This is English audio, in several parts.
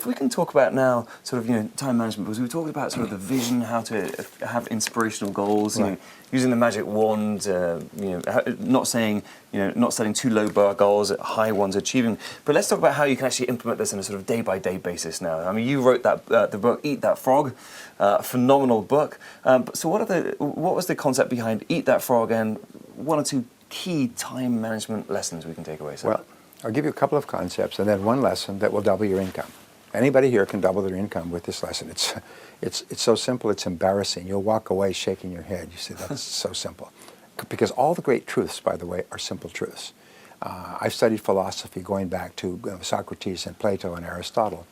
we can talk about now sort of, time management, because we were talking about sort of the vision, how to have inspirational goals, Right. Using the magic wand, not saying, not setting too low bar goals, high ones achieving. But let's talk about how you can actually implement this on a sort of day-by-day basis now. I mean, you wrote that the book Eat That Frog, phenomenal book. So what was the concept behind Eat That Frog, and one or two key time management lessons we can take away? Well, I'll give you a couple of concepts and then one lesson that will double your income. Anybody here can double their income with this lesson. It's so simple, it's embarrassing. You'll walk away shaking your head. You say, that's so simple. Because all the great truths, by the way, are simple truths. I've studied philosophy going back to Socrates and Plato and Aristotle.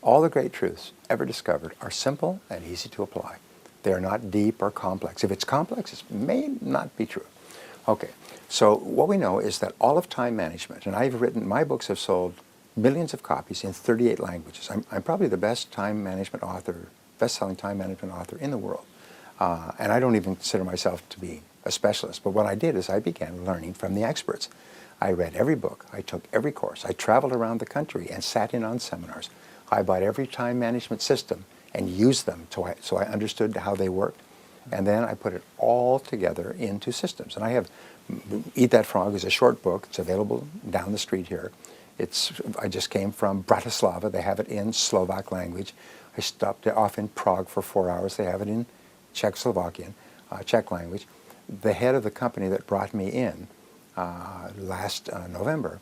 All the great truths ever discovered are simple and easy to apply. They are not deep or complex. If it's complex, it may not be true. Okay, so what we know is that all of time management, and my books have sold millions of copies in 38 languages. I'm probably the best time management author, best-selling time management author in the world. And I don't even consider myself to be a specialist. But what I did is I began learning from the experts. I read every book. I took every course. I traveled around the country and sat in on seminars. I bought every time management system and used them so I understood how they worked. And then I put it all together into systems. And I have Eat That Frog is a short book. It's available down the street here. I just came from Bratislava. They have it in Slovak language. I stopped off in Prague for 4 hours. They have it in Czechoslovakian, Czech language. The head of the company that brought me in last November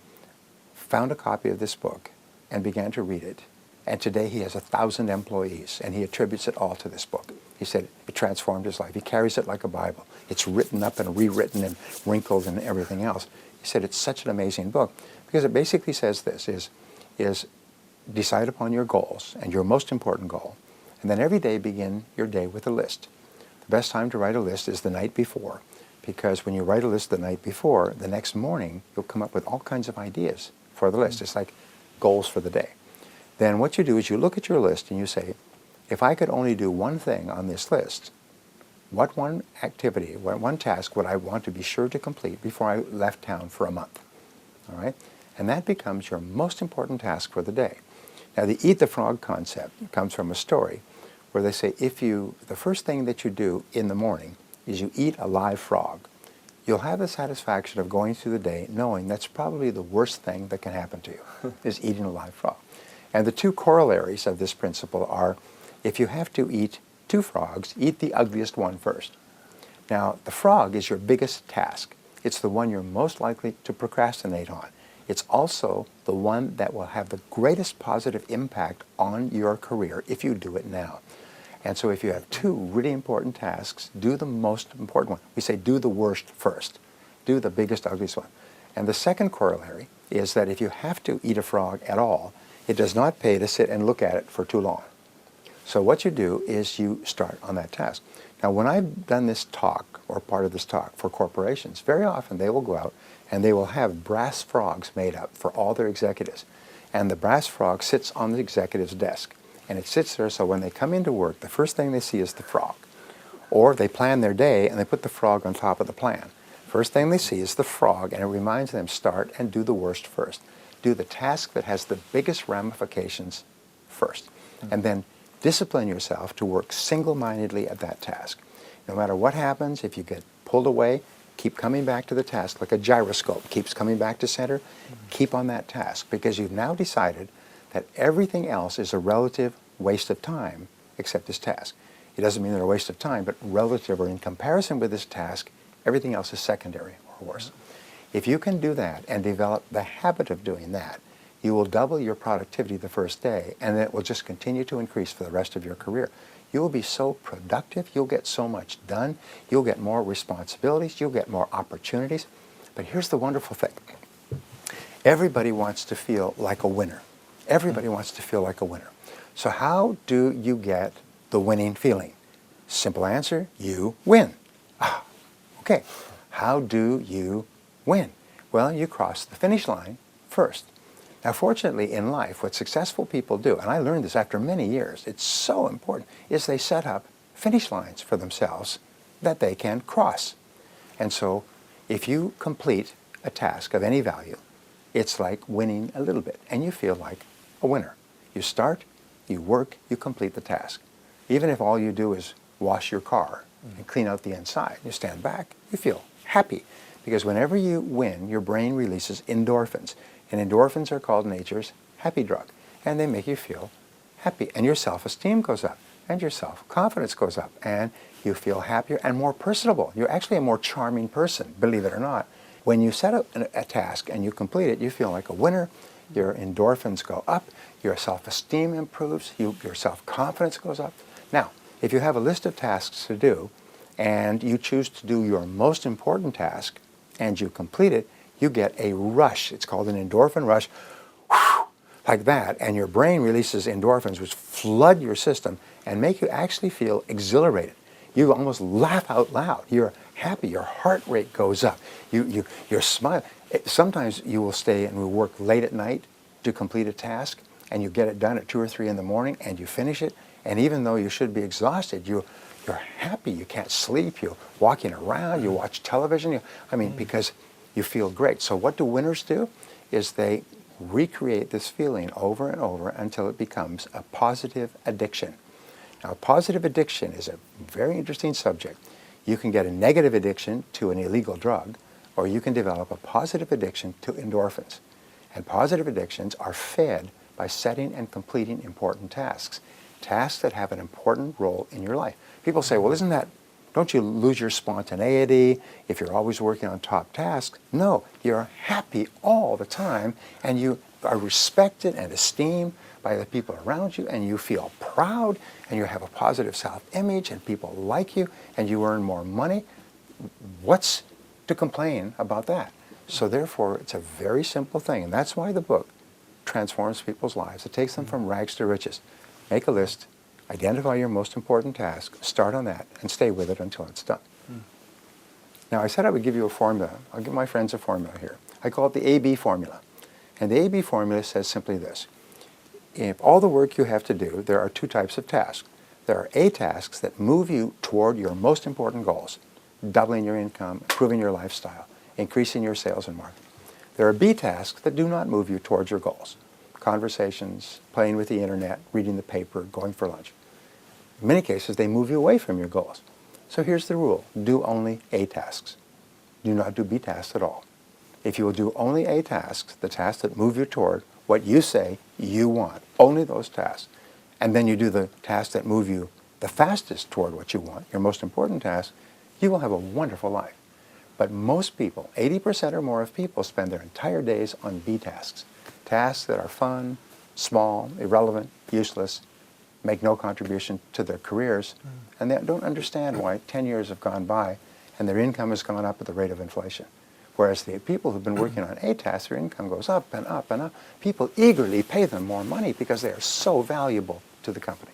found a copy of this book and began to read it. And today he has 1,000 employees, and he attributes it all to this book. He said it transformed his life. He carries it like a Bible. It's written up and rewritten and wrinkled and everything else. He said it's such an amazing book because it basically says this, is decide upon your goals and your most important goal, and then every day begin your day with a list. The best time to write a list is the night before, because when you write a list the night before, the next morning you'll come up with all kinds of ideas for the list. It's like goals for the day. Then what you do is you look at your list and you say, if I could only do one thing on this list, what one activity, what one task would I want to be sure to complete before I left town for a month? All right? And that becomes your most important task for the day. Now, the Eat the Frog concept comes from a story where they say the first thing that you do in the morning is you eat a live frog, you'll have the satisfaction of going through the day knowing that's probably the worst thing that can happen to you, is eating a live frog. And the two corollaries of this principle are, if you have to eat 2 frogs, eat the ugliest one first. Now, the frog is your biggest task. It's the one you're most likely to procrastinate on. It's also the one that will have the greatest positive impact on your career if you do it now. And so if you have 2 really important tasks, do the most important one. We say do the worst first. Do the biggest, ugliest one. And the second corollary is that if you have to eat a frog at all, it does not pay to sit and look at it for too long. So what you do is you start on that task. Now, when I've done this talk, or part of this talk, for corporations, very often they will go out and they will have brass frogs made up for all their executives. And the brass frog sits on the executive's desk. And it sits there so when they come into work, the first thing they see is the frog. Or they plan their day and they put the frog on top of the plan. First thing they see is the frog, and it reminds them, start and do the worst first. Do the task that has the biggest ramifications first. And then discipline yourself to work single-mindedly at that task. No matter what happens, if you get pulled away, keep coming back to the task like a gyroscope keeps coming back to center. Keep on that task because you've now decided that everything else is a relative waste of time except this task. It doesn't mean they're a waste of time, but relative or in comparison with this task, everything else is secondary or worse. If you can do that and develop the habit of doing that, you will double your productivity the first day, and it will just continue to increase for the rest of your career. You will be so productive, you'll get so much done, you'll get more responsibilities, you'll get more opportunities. But here's the wonderful thing. Everybody wants to feel like a winner. Everybody wants to feel like a winner. So how do you get the winning feeling? Simple answer, you win. Okay, how do you win? Well, you cross the finish line first. Now, fortunately, in life, what successful people do, and I learned this after many years, it's so important, is they set up finish lines for themselves that they can cross. And so, if you complete a task of any value, it's like winning a little bit, and you feel like a winner. You start, you work, you complete the task. Even if all you do is wash your car and clean out the inside, you stand back, you feel happy. Because whenever you win, your brain releases endorphins. And endorphins are called nature's happy drug. And they make you feel happy. And your self-esteem goes up. And your self-confidence goes up. And you feel happier and more personable. You're actually a more charming person, believe it or not. When you set up a task and you complete it, you feel like a winner. Your endorphins go up. Your self-esteem improves. Your self-confidence goes up. Now, if you have a list of tasks to do and you choose to do your most important task and you complete it, you get a rush. It's called an endorphin rush, like that, and your brain releases endorphins which flood your system and make you actually feel exhilarated. You almost laugh out loud. You're happy. Your heart rate goes up. You're smiling. Sometimes you will stay and will work late at night to complete a task, and you get it done at 2 or 3 in the morning, and you finish it. And even though you should be exhausted, you're happy. You can't sleep. You're walking around. You watch television. Because you feel great. So what do winners do? Is they recreate this feeling over and over until it becomes a positive addiction. Now, positive addiction is a very interesting subject. You can get a negative addiction to an illegal drug, or you can develop a positive addiction to endorphins. And positive addictions are fed by setting and completing important tasks, tasks that have an important role in your life. People say, well, don't you lose your spontaneity if you're always working on top tasks? No, you're happy all the time, and you are respected and esteemed by the people around you, and you feel proud, and you have a positive self-image, and people like you, and you earn more money. What's to complain about that? So therefore, it's a very simple thing, and that's why the book transforms people's lives. It takes them from rags to riches. Make a list, identify your most important task, start on that, and stay with it until it's done. Now, I said I would give you a formula. I'll give my friends a formula here. I call it the AB formula. And the AB formula says simply this. If all the work you have to do, there are 2 types of tasks. There are A tasks that move you toward your most important goals, doubling your income, improving your lifestyle, increasing your sales and marketing. There are B tasks that do not move you towards your goals, conversations, playing with the internet, reading the paper, going for lunch. In many cases, they move you away from your goals. So here's the rule. Do only A tasks. Do not do B tasks at all. If you will do only A tasks, the tasks that move you toward what you say you want, only those tasks, and then you do the tasks that move you the fastest toward what you want, your most important task, you will have a wonderful life. But most people, 80% or more of people, spend their entire days on B tasks. Tasks that are fun, small, irrelevant, useless, make no contribution to their careers, and they don't understand why 10 years have gone by and their income has gone up at the rate of inflation. Whereas the people who've been working on A tasks, their income goes up and up and up. People eagerly pay them more money because they are so valuable to the company.